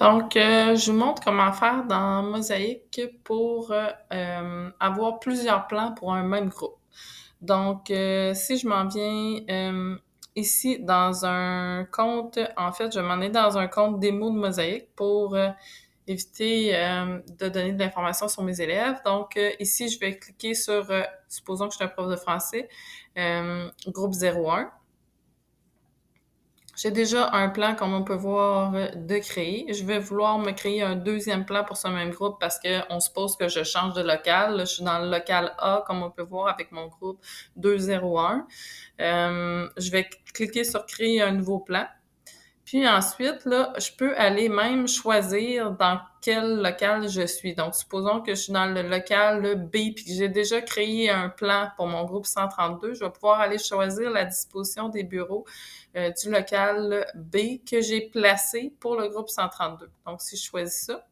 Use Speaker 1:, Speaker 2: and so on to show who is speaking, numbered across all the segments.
Speaker 1: Donc, je vous montre comment faire dans Mosaïque pour, avoir plusieurs plans pour un même groupe. Donc, si je m'en viens, ici dans un compte en fait, je m'en ai dans un compte démo de Mosaïque pour, éviter, de donner de l'information sur mes élèves. Donc, ici, je vais cliquer sur, supposons que je suis un prof de français, groupe 01. J'ai déjà un plan, comme on peut voir, de créer. Je vais vouloir me créer un deuxième plan pour ce même groupe parce qu'on suppose que je change de local. Là, je suis dans le local A, comme on peut voir avec mon groupe 201. Je vais cliquer sur créer un nouveau plan. Puis ensuite, là, je peux aller même choisir dans quel local je suis. Donc, supposons que je suis dans le local B, puis que j'ai déjà créé un plan pour mon groupe 132. Je vais pouvoir aller choisir la disposition des bureaux du local B que j'ai placé pour le groupe 132. Donc, si je choisis ça,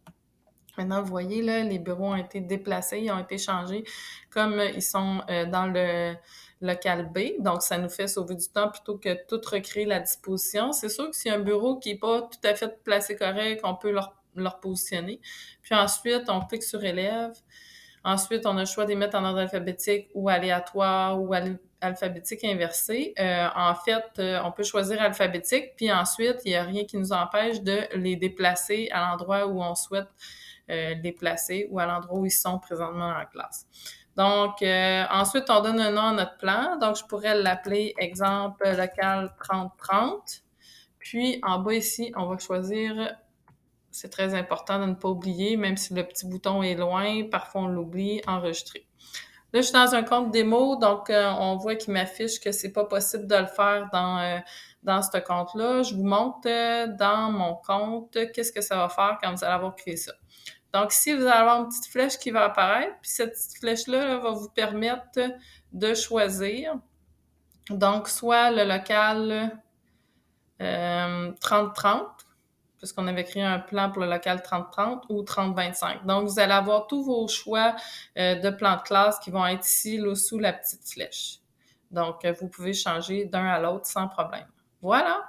Speaker 1: maintenant, vous voyez, là, les bureaux ont été déplacés, ils ont été changés comme ils sont dans le local B. Donc, ça nous fait sauver du temps plutôt que tout recréer la disposition. C'est sûr que s'il y a un bureau qui n'est pas tout à fait placé correct, on peut le repositionner. Puis ensuite, on clique sur élèves. Ensuite, on a le choix de les mettre en ordre alphabétique ou aléatoire ou alphabétique inversé. En fait, on peut choisir alphabétique, puis ensuite, il n'y a rien qui nous empêche de les déplacer à l'endroit où on souhaite les placer ou à l'endroit où ils sont présentement dans la classe. Donc, ensuite, on donne un nom à notre plan. Donc, je pourrais l'appeler, exemple, local 3030. Puis, en bas ici, on va choisir, c'est très important de ne pas oublier, même si le petit bouton est loin, parfois on l'oublie, enregistrer. Là, je suis dans un compte démo, donc on voit qu'il m'affiche que c'est pas possible de le faire dans ce compte-là. Je vous montre dans mon compte qu'est-ce que ça va faire quand vous allez avoir créé ça. Donc, ici, vous allez avoir une petite flèche qui va apparaître, puis cette petite flèche-là là, va vous permettre de choisir. Donc, soit le local 3030, puisqu'on avait créé un plan pour le local 3030 ou 3025. Donc, vous allez avoir tous vos choix de plan de classe qui vont être ici, là, sous la petite flèche. Donc, vous pouvez changer d'un à l'autre sans problème. Voilà!